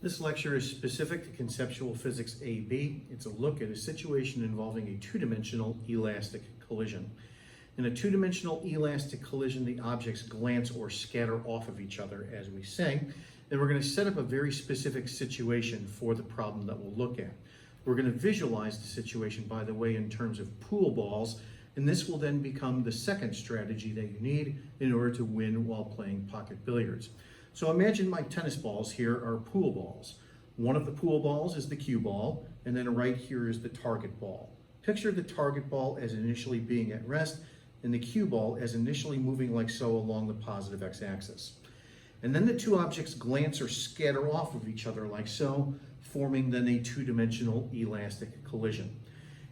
This lecture is specific to Conceptual Physics AB. It's a look at a situation involving a two-dimensional elastic collision. In a two-dimensional elastic collision, the objects glance or scatter off of each other, as we say, and we're going to set up a very specific situation for the problem that we'll look at. We're going to visualize the situation, by the way, in terms of pool balls, and this will then become the second strategy that you need in order to win while playing pocket billiards. So imagine my tennis balls here are pool balls. One of the pool balls is the cue ball, and then right here is the target ball. Picture the target ball as initially being at rest, and the cue ball as initially moving like so along the positive x-axis. And then the two objects glance or scatter off of each other like so, forming then a two-dimensional elastic collision.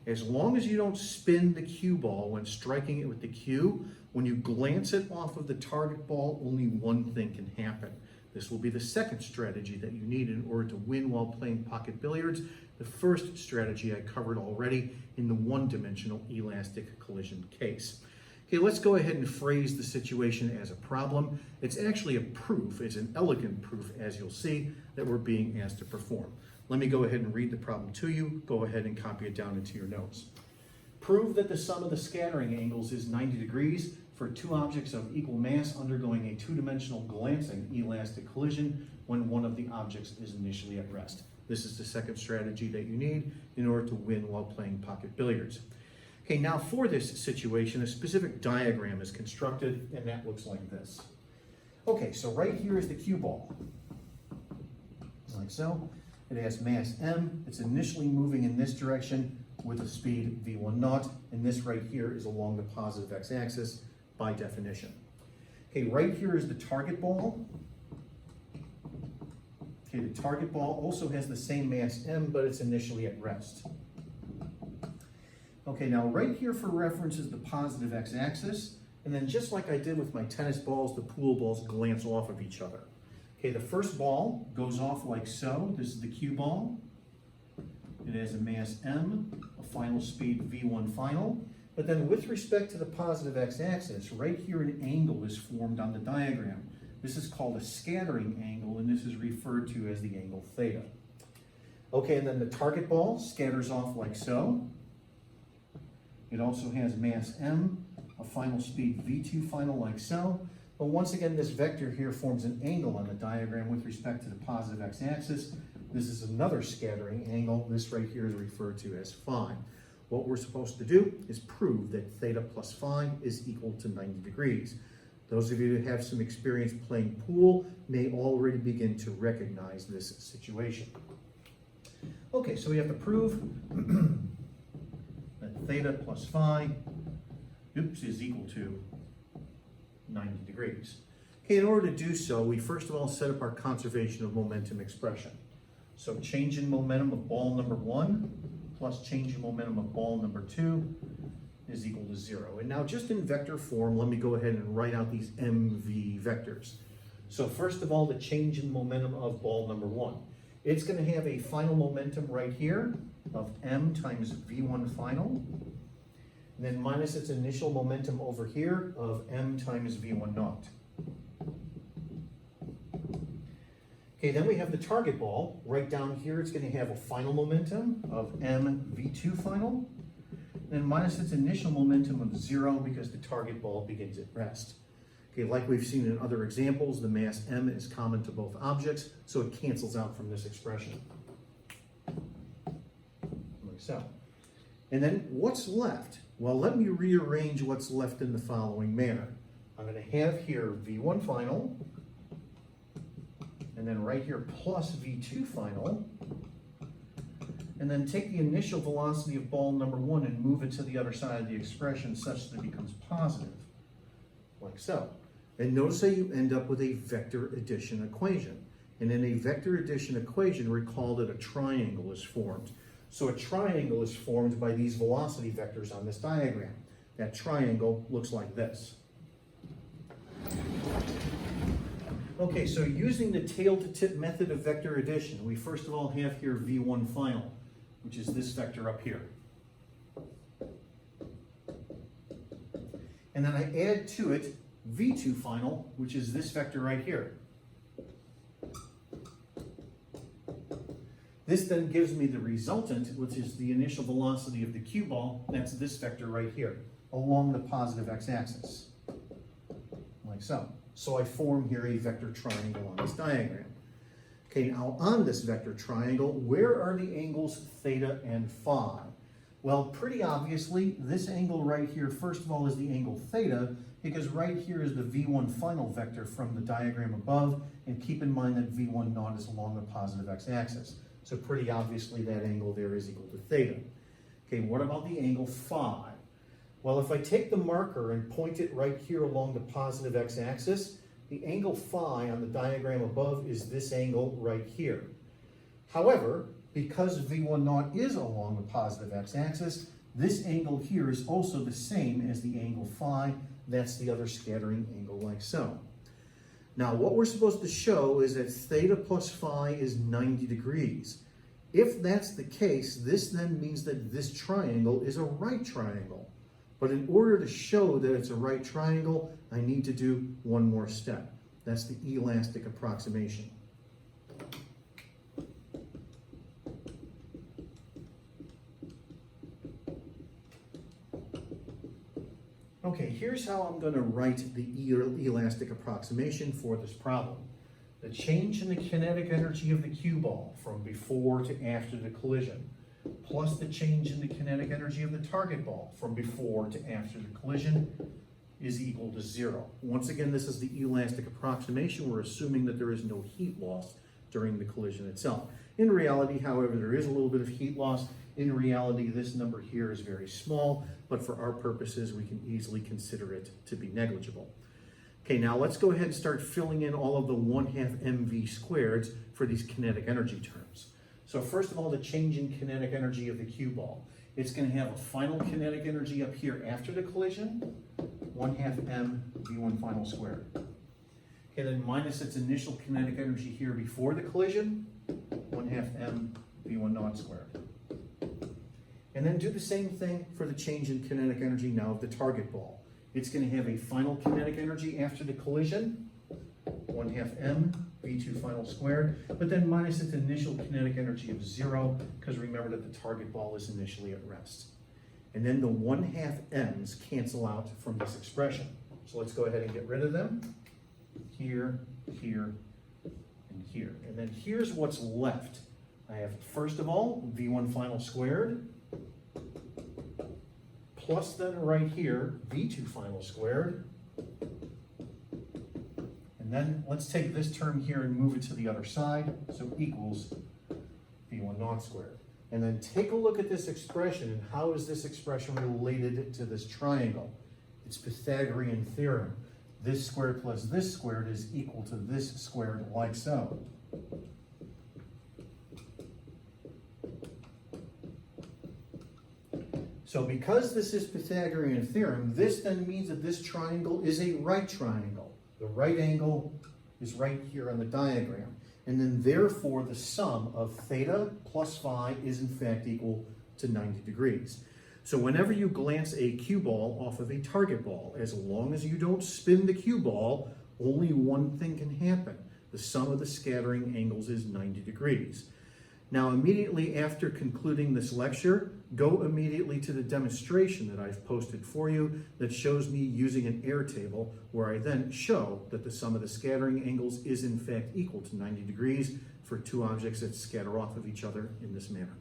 As long as you don't spin the cue ball when striking it with the cue, when you glance it off of the target ball, only one thing can happen. This will be the second strategy that you need in order to win while playing pocket billiards. The first strategy I covered already in the one-dimensional elastic collision case. Okay, let's go ahead and phrase the situation as a problem. It's actually a proof. It's an elegant proof, as you'll see, that we're being asked to perform. Let me go ahead and read the problem to you. Go ahead and copy it down into your notes. Prove that the sum of the scattering angles is 90 degrees for two objects of equal mass undergoing a two-dimensional glancing elastic collision when one of the objects is initially at rest. This is the second strategy that you need in order to win while playing pocket billiards. Okay, now for this situation, a specific diagram is constructed, and that looks like this. Okay, so right here is the cue ball, like so. It has mass m. It's initially moving in this direction with a speed v1 and this right here is along the positive x-axis by definition. Okay, right here is the target ball. Okay, the target ball also has the same mass m, but it's initially at rest. Okay, now right here for reference is the positive x-axis, and then just like I did with my tennis balls, the pool balls glance off of each other. Okay, the first ball goes off like so. This is the cue ball. It has a mass m, a final speed v1 final. But then with respect to the positive x-axis, right here an angle is formed on the diagram. This is called a scattering angle, and this is referred to as the angle theta. Okay, and then the target ball scatters off like so. It also has mass m, a final speed v2 final like so. But once again, this vector here forms an angle on the diagram with respect to the positive x-axis. This is another scattering angle. This right here is referred to as phi. What we're supposed to do is prove that theta plus phi is equal to 90 degrees. Those of you that have some experience playing pool may already begin to recognize this situation. Okay, so we have to prove that theta plus phi, is equal to 90 degrees. Okay, in order to do so, we first of all set up our conservation of momentum expression. So change in momentum of ball number 1 plus change in momentum of ball number 2 is equal to 0. And now just in vector form, let me go ahead and write out these MV vectors. So first of all, the change in momentum of ball number 1. It's going to have a final momentum right here of m times v1 final, and then minus its initial momentum over here of m times v1 naught. Okay, then we have the target ball. Right down here, it's going to have a final momentum of m v2 final, and then minus its initial momentum of 0 because the target ball begins at rest. Okay, like we've seen in other examples, the mass m is common to both objects, so it cancels out from this expression. Like so. And then what's left? Well, let me rearrange what's left in the following manner. I'm going to have here v1 final, and then right here plus v2 final, and then take the initial velocity of ball number 1 and move it to the other side of the expression such that it becomes positive, like so. And notice that you end up with a vector addition equation. And in a vector addition equation, recall that a triangle is formed. So a triangle is formed by these velocity vectors on this diagram. That triangle looks like this. Okay, so using the tail-to-tip method of vector addition, we first of all have here v1 final, which is this vector up here. And then I add to it v2 final, which is this vector right here. This then gives me the resultant, which is the initial velocity of the cue ball. That's this vector right here, along the positive x-axis, like so. So I form here a vector triangle on this diagram. Okay, now on this vector triangle, where are the angles theta and phi? Well, pretty obviously, this angle right here, first of all, is the angle theta, because right here is the V1 final vector from the diagram above, and keep in mind that V1 naught is along the positive x-axis. So pretty obviously that angle there is equal to theta. Okay, what about the angle phi? Well, if I take the marker and point it right here along the positive x-axis, the angle phi on the diagram above is this angle right here. However, because V1 naught is along the positive x-axis, this angle here is also the same as the angle phi. That's the other scattering angle, like so. Now, what we're supposed to show is that theta plus phi is 90 degrees. If that's the case, this then means that this triangle is a right triangle. But in order to show that it's a right triangle, I need to do one more step. That's the elastic approximation. Okay, here's how I'm going to write the elastic approximation for this problem. The change in the kinetic energy of the cue ball from before to after the collision, plus the change in the kinetic energy of the target ball from before to after the collision, is equal to 0. Once again, this is the elastic approximation. We're assuming that there is no heat loss during the collision itself. In reality, however, there is a little bit of heat loss. In reality, this number here is very small, but for our purposes, we can easily consider it to be negligible. Okay, now let's go ahead and start filling in all of the 1/2 mv squareds for these kinetic energy terms. So first of all, the change in kinetic energy of the cue ball. It's going to have a final kinetic energy up here after the collision, 1/2 m v1 final squared. Okay, then minus its initial kinetic energy here before the collision, 1/2 m v1 naught squared. And then do the same thing for the change in kinetic energy now of the target ball. It's going to have a final kinetic energy after the collision, 1/2 m v2 final squared, but then minus its initial kinetic energy of 0, because remember that the target ball is initially at rest. And then the 1/2 m's cancel out from this expression. So let's go ahead and get rid of them. Here, here, and here. And then here's what's left. I have, first of all, v1 final squared, plus then right here, v2 final squared. And then let's take this term here and move it to the other side, so equals v1 naught squared. And then take a look at this expression, and how is this expression related to this triangle? It's Pythagorean Theorem. This squared plus this squared is equal to this squared, like so. So because this is Pythagorean Theorem, this then means that this triangle is a right triangle. The right angle is right here on the diagram. And then therefore the sum of theta plus phi is in fact equal to 90 degrees. So whenever you glance a cue ball off of a target ball, as long as you don't spin the cue ball, only one thing can happen. The sum of the scattering angles is 90 degrees. Now, immediately after concluding this lecture, go immediately to the demonstration that I've posted for you that shows me using an air table, where I then show that the sum of the scattering angles is in fact equal to 90 degrees for two objects that scatter off of each other in this manner.